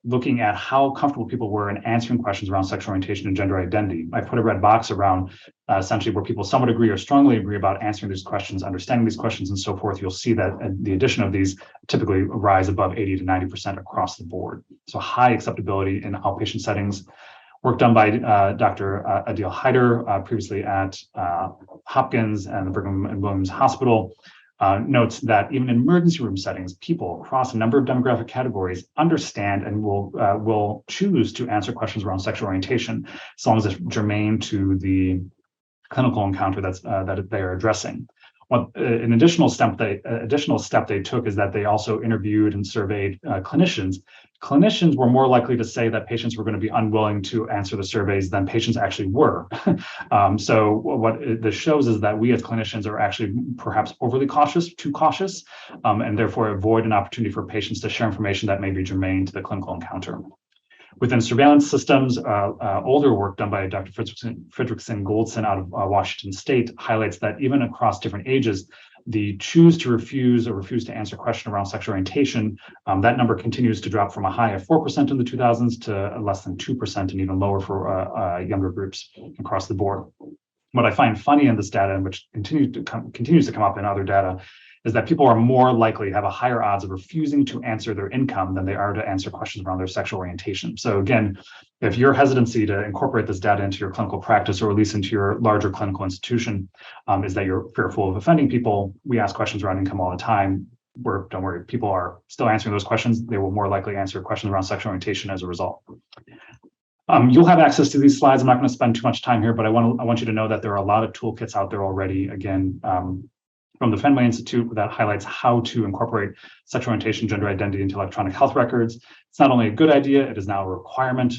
looking at how comfortable people were in answering questions around sexual orientation and gender identity. I put a red box around essentially where people somewhat agree or strongly agree about answering these questions, understanding these questions, and so forth. You'll see that the addition of these typically rise above 80 to 90% across the board. So high acceptability in outpatient settings. Work done by Dr. Adil Haider, previously at Hopkins and the Brigham and Women's Hospital, notes that even in emergency room settings, people across a number of demographic categories understand and will choose to answer questions around sexual orientation, as long as it's germane to the clinical encounter that they are addressing. An additional step they took is that they also interviewed and surveyed clinicians. Clinicians were more likely to say that patients were going to be unwilling to answer the surveys than patients actually were. So what this shows is that we as clinicians are actually perhaps overly cautious, too cautious, and therefore avoid an opportunity for patients to share information that may be germane to the clinical encounter. Within surveillance systems, older work done by Dr. Fredrickson Goldson out of Washington State highlights that even across different ages, the choose to refuse or refuse to answer question around sexual orientation, that number continues to drop from a high of 4% in the 2000s to less than 2% and even lower for younger groups across the board. What I find funny in this data, and which continues to come up in other data, is that people are more likely to have a higher odds of refusing to answer their income than they are to answer questions around their sexual orientation. So again, if your hesitancy to incorporate this data into your clinical practice, or at least into your larger clinical institution, is that you're fearful of offending people, we ask questions around income all the time. Don't worry, people are still answering those questions. They will more likely answer questions around sexual orientation as a result. You'll have access to these slides. I'm not going to spend too much time here, but I want you to know that there are a lot of toolkits out there already. Again, from the Fenway Institute that highlights how to incorporate sexual orientation, gender identity into electronic health records. It's not only a good idea, it is now a requirement.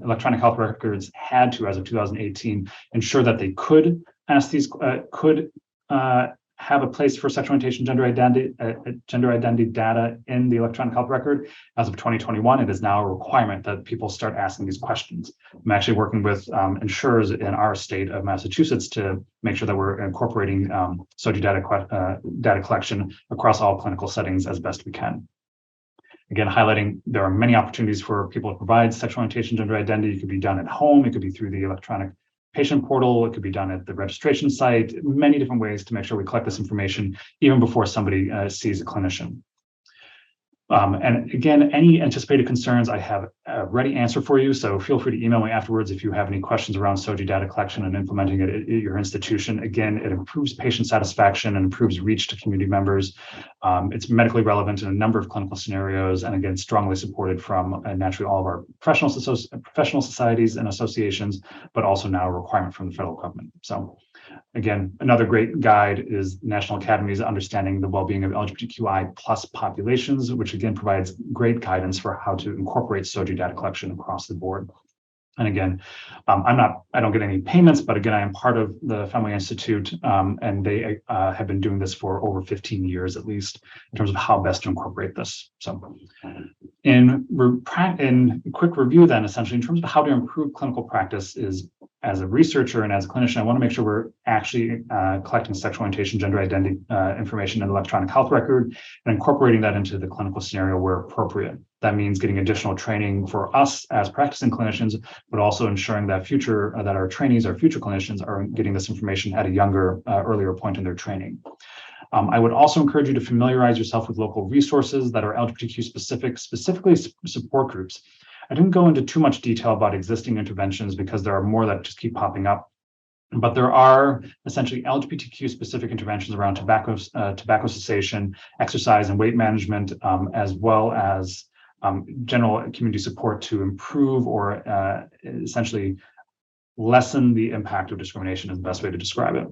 Electronic health records had to, as of 2018, ensure that they could ask these, have a place for sexual orientation, gender identity data in the electronic health record. As of 2021, it is now a requirement that people start asking these questions. I'm actually working with insurers in our state of Massachusetts to make sure that we're incorporating SOGI data collection across all clinical settings as best we can. Again, highlighting there are many opportunities for people to provide sexual orientation, gender identity. It could be done at home. It could be through the electronic patient portal. It could be done at the registration site, many different ways to make sure we collect this information even before somebody sees a clinician. And again, any anticipated concerns, I have a ready answer for you. So feel free to email me afterwards if you have any questions around SOGI data collection and implementing it at your institution. Again, it improves patient satisfaction and improves reach to community members. It's medically relevant in a number of clinical scenarios, and again, strongly supported from naturally all of our professional societies and associations, but also now a requirement from the federal government. So again, another great guide is National Academies Understanding the Wellbeing of LGBTQI plus populations, which again provides great guidance for how to incorporate SOGI data collection across the board. And again, I don't get any payments, but again, I am part of the Fenway Institute, and they have been doing this for over 15 years at least, in terms of how best to incorporate this. So in quick review then, essentially, in terms of how to improve clinical practice is as a researcher and as a clinician, I want to make sure we're actually collecting sexual orientation, gender identity information in the electronic health record and incorporating that into the clinical scenario where appropriate. That means getting additional training for us as practicing clinicians, but also ensuring that that our trainees, our future clinicians, are getting this information at a younger, earlier point in their training. I would also encourage you to familiarize yourself with local resources that are LGBTQ specific, specifically support groups. I didn't go into too much detail about existing interventions because there are more that just keep popping up. But there are essentially LGBTQ specific interventions around tobacco cessation, exercise and weight management, as well as general community support to improve or essentially lessen the impact of discrimination is the best way to describe it.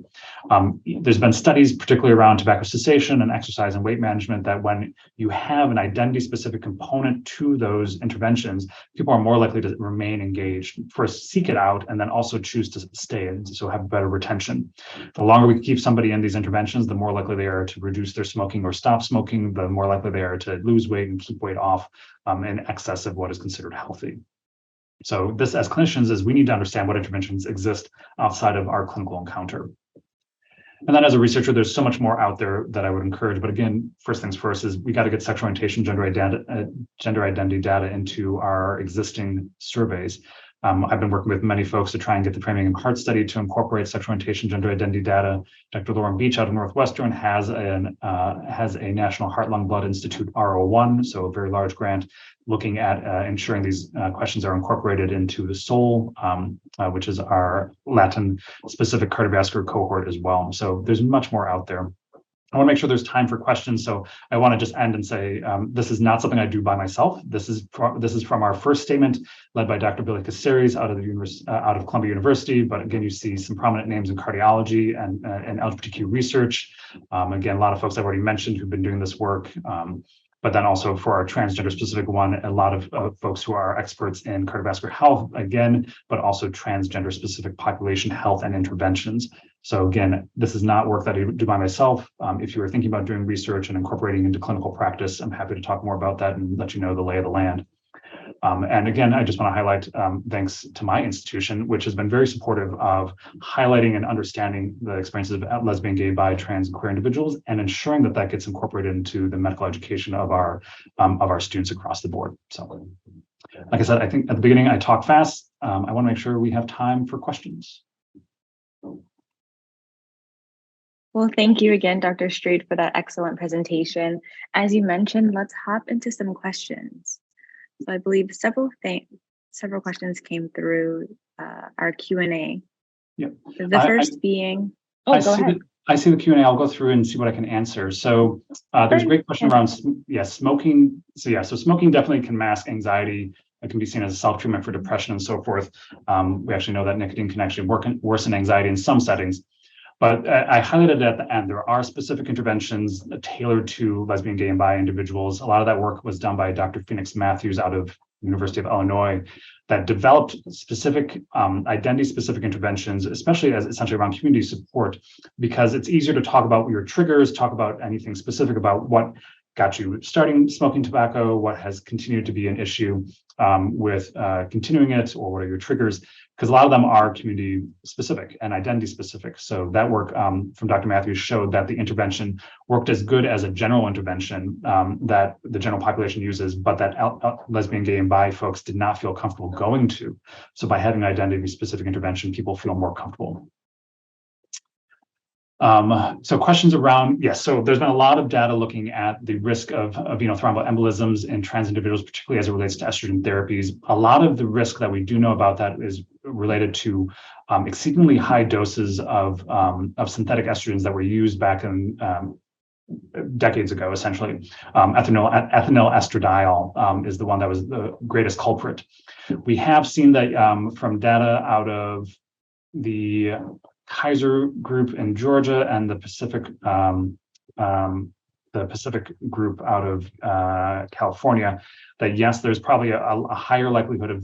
There's been studies, particularly around tobacco cessation and exercise and weight management, that when you have an identity-specific component to those interventions, people are more likely to remain engaged, first seek it out, and then also choose to stay and so have better retention. The longer we keep somebody in these interventions, the more likely they are to reduce their smoking or stop smoking, the more likely they are to lose weight and keep weight off in excess of what is considered healthy. So this, as clinicians, is we need to understand what interventions exist outside of our clinical encounter. And then as a researcher, there's so much more out there that I would encourage. But again, first things first is we got to get sexual orientation, gender identity data into our existing surveys. I've been working with many folks to try and get the Framing and Heart study to incorporate sexual orientation, gender identity data. Dr. Lauren Beach out of Northwestern has a National Heart, Lung, Blood Institute R01, so a very large grant, looking at ensuring these questions are incorporated into the SOUL, which is our Latin-specific cardiovascular cohort as well. So there's much more out there. I want to make sure there's time for questions, so I want to just end and say this is not something I do by myself. This is from our first statement, led by Dr. Billy Caceres out of Columbia University. But again, you see some prominent names in cardiology and LGBTQ research. Again, a lot of folks I've already mentioned who've been doing this work. But then also for our transgender specific one, a lot of folks who are experts in cardiovascular health, again, but also transgender specific population health and interventions. So again, this is not work that I do by myself. If you are thinking about doing research and incorporating into clinical practice, I'm happy to talk more about that and let you know the lay of the land. And again, I just want to highlight thanks to my institution, which has been very supportive of highlighting and understanding the experiences of lesbian, gay, bi, trans, and queer individuals, and ensuring that that gets incorporated into the medical education of our students across the board. So, like I said, I think at the beginning I talk fast. I want to make sure we have time for questions. Well, thank you again, Dr. Streed, for that excellent presentation. As you mentioned, let's hop into some questions. So I believe several questions came through our Q&A. Yeah. The first being, go ahead. I see the Q&A. I'll go through and see what I can answer. So there's a great question around smoking. So smoking definitely can mask anxiety. It can be seen as a self-treatment for depression and so forth. We actually know that nicotine can actually worsen anxiety in some settings. But I highlighted at the end, there are specific interventions tailored to lesbian, gay, and bi individuals. A lot of that work was done by Dr. Phoenix Matthews out of University of Illinois that developed specific identity-specific interventions, especially as essentially around community support, because it's easier to talk about your triggers, talk about anything specific about what got you starting smoking tobacco, what has continued to be an issue with continuing it, or what are your triggers, because a lot of them are community specific and identity specific. So that work from Dr. Matthews showed that the intervention worked as good as a general intervention that the general population uses, but that lesbian, gay, and bi folks did not feel comfortable going to. So by having identity specific intervention, people feel more comfortable. So questions around, yes, so there's been a lot of data looking at the risk of venous thromboembolisms in trans individuals, particularly as it relates to estrogen therapies. A lot of the risk that we do know about that is related to exceedingly high doses of synthetic estrogens that were used back in decades ago, essentially. Ethinyl estradiol is the one that was the greatest culprit. We have seen that from data out of the Kaiser group in Georgia and the Pacific the Pacific group out of California, that yes, there's probably a higher likelihood of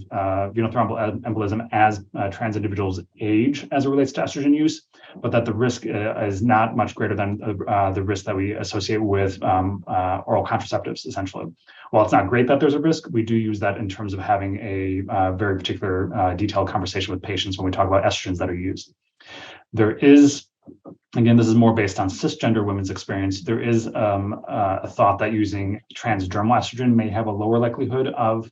venous thromboembolism as trans individuals age as it relates to estrogen use, but that the risk is not much greater than the risk that we associate with oral contraceptives, essentially. While it's not great that there's a risk, we do use that in terms of having a very particular detailed conversation with patients when we talk about estrogens that are used. There is, again, this is more based on cisgender women's experience. There is a thought that using transdermal estrogen may have a lower likelihood of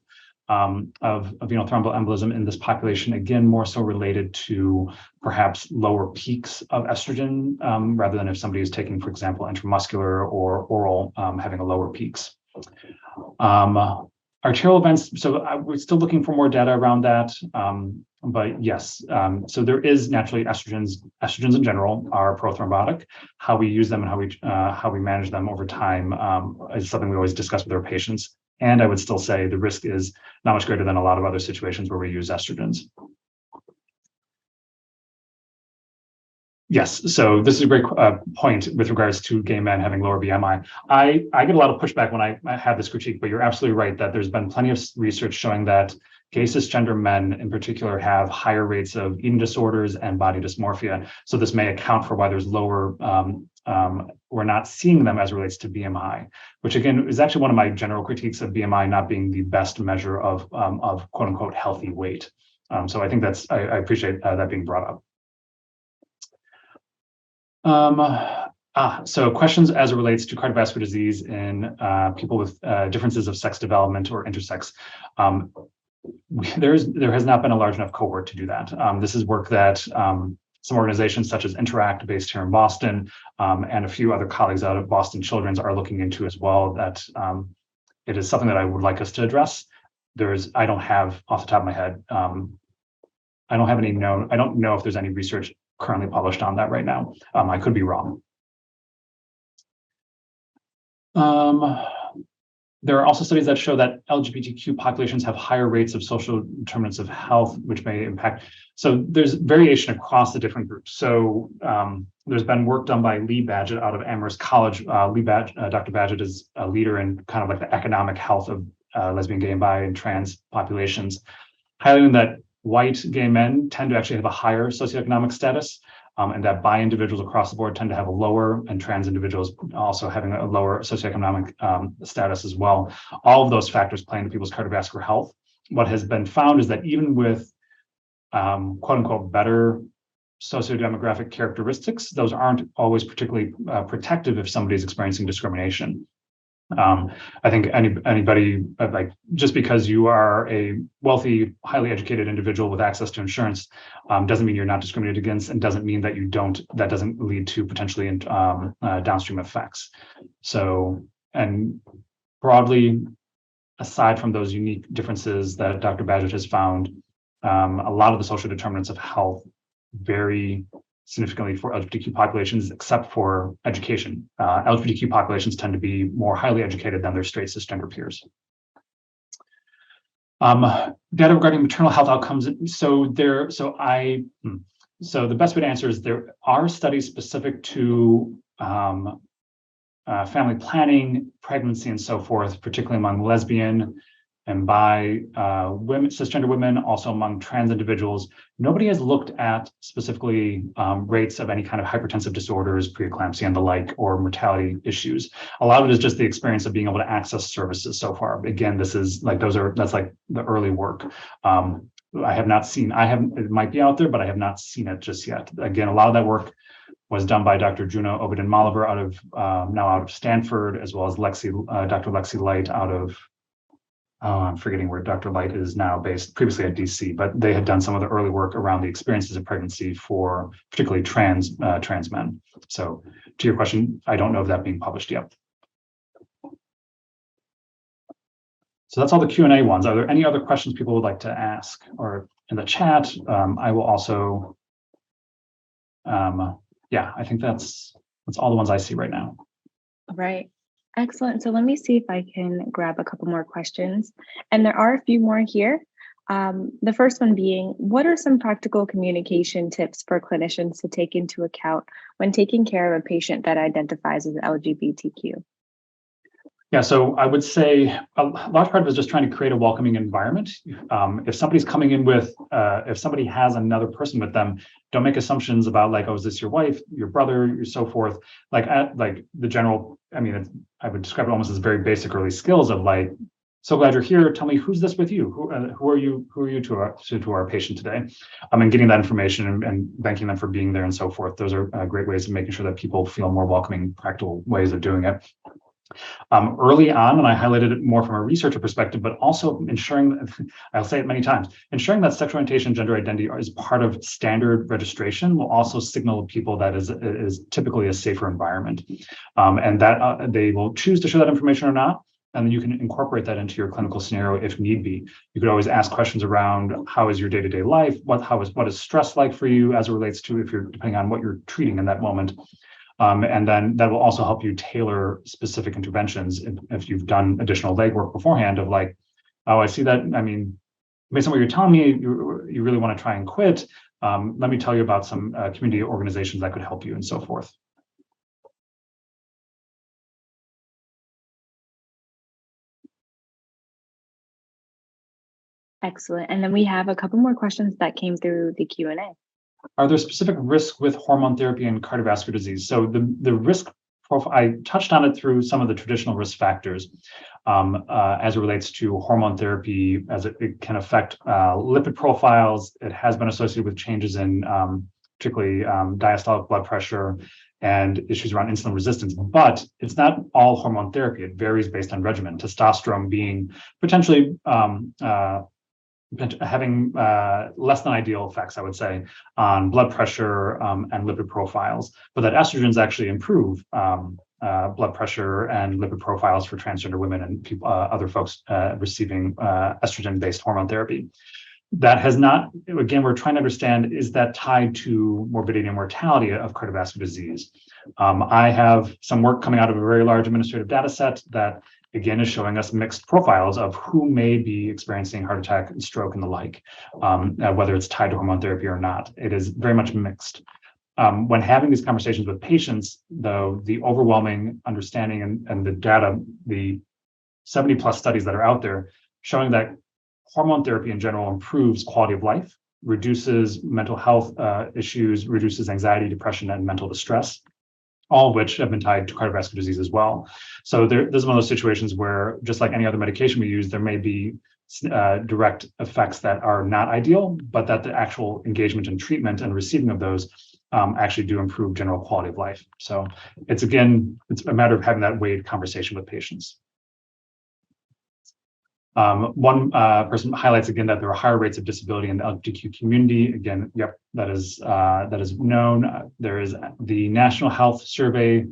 venous thromboembolism in this population. Again, more so related to perhaps lower peaks of estrogen rather than if somebody is taking, for example, intramuscular or oral, having a lower peaks. Arterial events, so we're still looking for more data around that. But yes, so there is naturally estrogens in general are prothrombotic. How we use them and how we manage them over time is something we always discuss with our patients. And I would still say the risk is not much greater than a lot of other situations where we use estrogens. Yes, so this is a great point with regards to gay men having lower BMI. I get a lot of pushback when I have this critique, but you're absolutely right that there's been plenty of research showing that gay cisgender men in particular have higher rates of eating disorders and body dysmorphia. So this may account for why there's lower, we're not seeing them as it relates to BMI, which again is actually one of my general critiques of BMI not being the best measure of quote unquote healthy weight. So I think I appreciate that being brought up. So questions as it relates to cardiovascular disease in people with differences of sex development or intersex. There has not been a large enough cohort to do that. This is work that some organizations such as Interact, based here in Boston, and a few other colleagues out of Boston Children's are looking into as well. That it is something that I would like us to address. I don't have off the top of my head. I don't know if there's any research currently published on that right now. I could be wrong. There are also studies that show that LGBTQ populations have higher rates of social determinants of health, which may impact. So there's variation across the different groups. So there's been work done by Lee Badgett out of Amherst College. Dr. Badgett is a leader in kind of like the economic health of lesbian, gay, and bi, and trans populations, highlighting that white gay men tend to actually have a higher socioeconomic status, and that bi individuals across the board tend to have a lower, and trans individuals also having a lower socioeconomic status as well. All of those factors play into people's cardiovascular health. What has been found is that even with quote unquote better sociodemographic characteristics, those aren't always particularly protective if somebody's experiencing discrimination. I think anybody, like, just because you are a wealthy, highly educated individual with access to insurance doesn't mean you're not discriminated against, and doesn't mean that that doesn't lead to potentially downstream effects. So, and broadly, aside from those unique differences that Dr. Badgett has found, a lot of the social determinants of health vary significantly for LGBTQ populations, except for education. LGBTQ populations tend to be more highly educated than their straight cisgender peers. Data regarding maternal health outcomes. So the best way to answer is there are studies specific to family planning, pregnancy, and so forth, particularly among lesbian and bi women, cisgender women, also among trans individuals. Nobody has looked at specifically rates of any kind of hypertensive disorders, preeclampsia and the like, or mortality issues. A lot of it is just the experience of being able to access services so far. Again, that's like the early work. I have not seen, it might be out there, but I have not seen it just yet. Again, a lot of that work was done by Dr. Juno Obedin-Moliver now out of Stanford, as well as Dr. Lexi Light out of, I'm forgetting where Dr. Light is now based, previously at DC, but they had done some of the early work around the experiences of pregnancy for particularly trans men. So to your question, I don't know of that being published yet. So that's all the Q&A ones. Are there any other questions people would like to ask, or in the chat? I will also, yeah, I think that's all the ones I see right now. Right. Excellent. So let me see if I can grab a couple more questions. And there are a few more here. The first one being, what are some practical communication tips for clinicians to take into account when taking care of a patient that identifies as LGBTQ? Yeah, so I would say a large part of it is just trying to create a welcoming environment. If somebody's coming in with, if somebody has another person with them, don't make assumptions about like, oh, is this your wife, your brother, or so forth. Like the general, I mean, I would describe it almost as very basic early skills of like, so glad you're here. Tell me who's this with you? Who are you? Who are you to our patient today? And getting that information and thanking them for being there and so forth. Those are great ways of making sure that people feel more welcoming, practical ways of doing it. Early on, and I highlighted it more from a researcher perspective, but also ensuring, I'll say it many times, ensuring that sexual orientation and gender identity is part of standard registration will also signal to people that is typically a safer environment, and that they will choose to share that information or not. And then you can incorporate that into your clinical scenario if need be. You could always ask questions around how is your day-to-day life, what is stress like for you as it relates to if you're depending on what you're treating in that moment. And then that will also help you tailor specific interventions if you've done additional legwork beforehand of like, oh, I see that. I mean, based on what you're telling me, you really want to try and quit. Let me tell you about some community organizations that could help you and so forth. Excellent. And then we have a couple more questions that came through the Q&A. Are there specific risks with hormone therapy and cardiovascular disease? So the risk profile, I touched on it through some of the traditional risk factors as it relates to hormone therapy, as it can affect lipid profiles. It has been associated with changes in particularly diastolic blood pressure and issues around insulin resistance, but it's not all hormone therapy. It varies based on regimen, testosterone being potentially having less than ideal effects, I would say, on blood pressure and lipid profiles, but that estrogens actually improve blood pressure and lipid profiles for transgender women and people, other folks receiving estrogen-based hormone therapy. That has not, again, we're trying to understand, is that tied to morbidity and mortality of cardiovascular disease? I have some work coming out of a very large administrative data set that again is showing us mixed profiles of who may be experiencing heart attack and stroke and the like, whether it's tied to hormone therapy or not. It is very much mixed. When having these conversations with patients, though, the overwhelming understanding and the data, the 70 plus studies that are out there showing that hormone therapy in general improves quality of life, reduces mental health issues, reduces anxiety, depression, and mental distress, all of which have been tied to cardiovascular disease as well. So this is one of those situations where, just like any other medication we use, there may be direct effects that are not ideal, but that the actual engagement and treatment and receiving of those actually do improve general quality of life. So it's a matter of having that weighed conversation with patients. One person highlights again that there are higher rates of disability in the LGBTQ community. Again, yep, that is known. There is the National Health Survey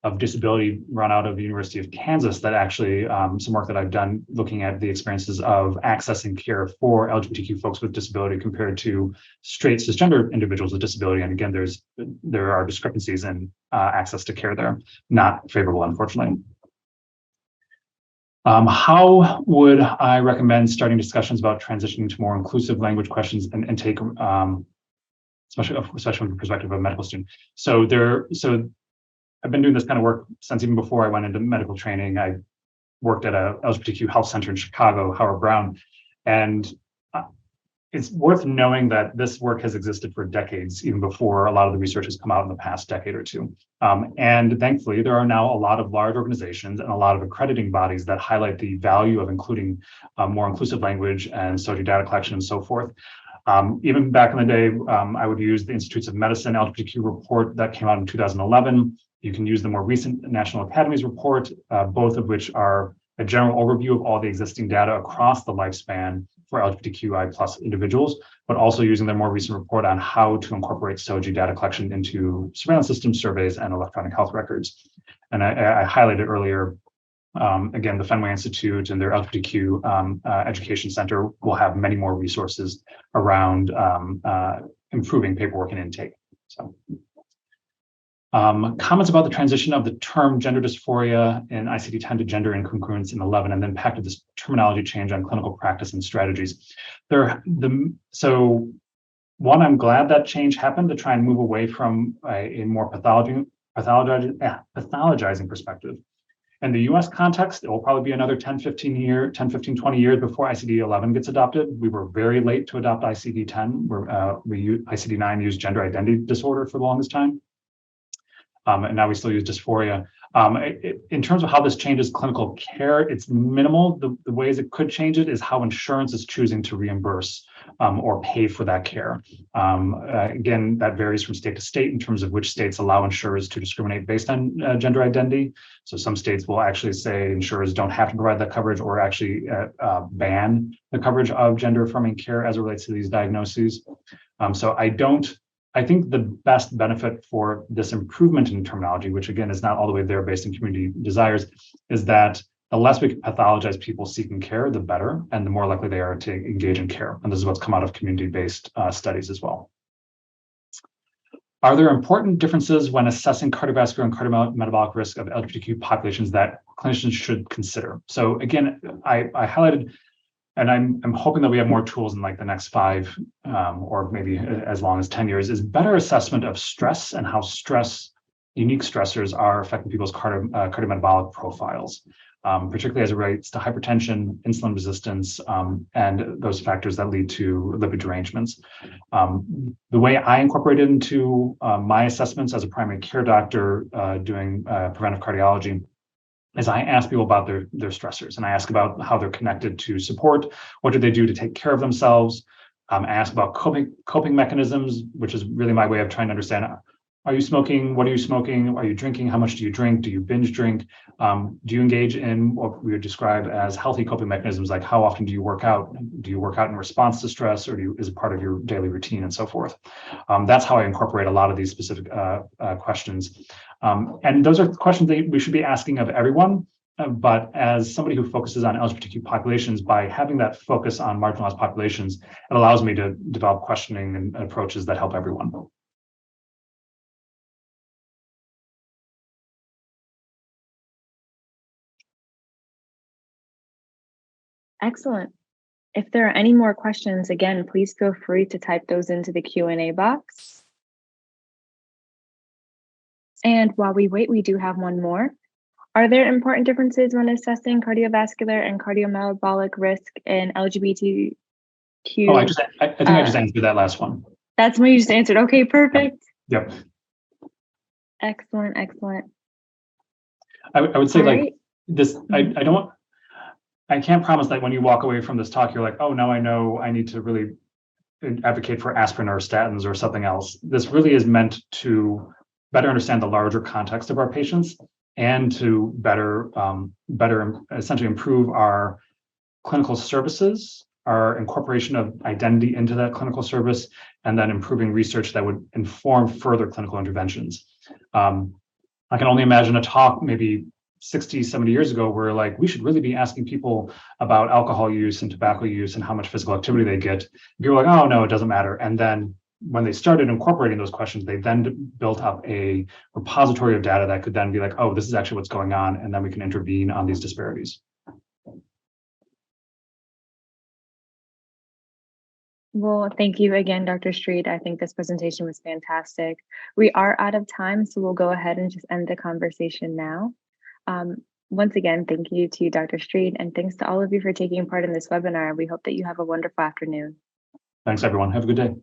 of Disability run out of the University of Kansas that actually some work that I've done looking at the experiences of accessing care for LGBTQ folks with disability compared to straight cisgender individuals with disability. And again, there are discrepancies in access to care there, not favorable, unfortunately. How would I recommend starting discussions about transitioning to more inclusive language questions and take, especially from the perspective of a medical student? So I've been doing this kind of work since even before I went into medical training. I worked at a LGBTQ health center in Chicago, Howard Brown, and it's worth knowing that this work has existed for decades, even before a lot of the research has come out in the past decade or two. And thankfully, there are now a lot of large organizations and a lot of accrediting bodies that highlight the value of including more inclusive language and SOGI data collection and so forth. Even back in the day, I would use the Institutes of Medicine LGBTQ report that came out in 2011. You can use the more recent National Academies report, both of which are a general overview of all the existing data across the lifespan for LGBTQI plus individuals, but also using their more recent report on how to incorporate SOGI data collection into surveillance systems, surveys, and electronic health records. And I highlighted earlier, again, the Fenway Institute and their LGBTQ Education Center will have many more resources around improving paperwork and intake. So. Comments about the transition of the term gender dysphoria in ICD-10 to gender incongruence in 11 and the impact of this terminology change on clinical practice and strategies. So one, I'm glad that change happened to try and move away from a more pathologizing perspective. In the US context, it will probably be another 10, 15, 20 years before ICD-11 gets adopted. We were very late to adopt ICD-10, where ICD-9 used gender identity disorder for the longest time. And now we still use dysphoria. In terms of how this changes clinical care, it's minimal. The ways it could change it is how insurance is choosing to reimburse or pay for that care. Again, that varies from state to state in terms of which states allow insurers to discriminate based on gender identity. So some states will actually say insurers don't have to provide that coverage, or actually ban the coverage of gender affirming care as it relates to these diagnoses. So I think the best benefit for this improvement in terminology, which again is not all the way there based on community desires, is that the less we can pathologize people seeking care, the better, and the more likely they are to engage in care. And this is what's come out of community-based studies as well. Are there important differences when assessing cardiovascular and cardiometabolic risk of LGBTQ populations that clinicians should consider? So again, I highlighted, and I'm hoping that we have more tools in like the next 5 or maybe as long as 10 years, is better assessment of stress and how unique stressors are affecting people's cardiometabolic profiles, particularly as it relates to hypertension, insulin resistance, and those factors that lead to lipid derangements. The way I incorporate it into my assessments as a primary care doctor doing preventive cardiology is I ask people about their stressors, and I ask about how they're connected to support. What do they do to take care of themselves? I ask about coping mechanisms, which is really my way of trying to understand, are you smoking? What are you smoking? Are you drinking? How much do you drink? Do you binge drink? Do you engage in what we would describe as healthy coping mechanisms, like how often do you work out? Do you work out in response to stress, or is it part of your daily routine, and so forth? That's how I incorporate a lot of these specific questions. And those are questions that we should be asking of everyone. But as somebody who focuses on LGBTQ populations, by having that focus on marginalized populations, it allows me to develop questioning and approaches that help everyone. Excellent. If there are any more questions, again, please feel free to type those into the Q&A box. And while we wait, we do have one more. Are there important differences when assessing cardiovascular and cardiometabolic risk in LGBTQ? Oh, I think I just answered that last one. That's what you just answered. Okay, perfect. Yep. Excellent, excellent. I would say, like, right. this, I can't promise that when you walk away from this talk, you're like, oh, now I know I need to really advocate for aspirin or statins or something else. This really is meant to better understand the larger context of our patients and to better essentially improve our clinical services, our incorporation of identity into that clinical service, and then improving research that would inform further clinical interventions. I can only imagine a talk maybe 60, 70 years ago where, like, we should really be asking people about alcohol use and tobacco use and how much physical activity they get. People were like, oh, no, it doesn't matter. And then when they started incorporating those questions, they then built up a repository of data that could then be like, oh, this is actually what's going on, and then we can intervene on these disparities. Well, thank you again, Dr. Streed. I think this presentation was fantastic. We are out of time, so we'll go ahead and just end the conversation now. Once again, thank you to Dr. Streed, and thanks to all of you for taking part in this webinar. We hope that you have a wonderful afternoon. Thanks, everyone. Have a good day.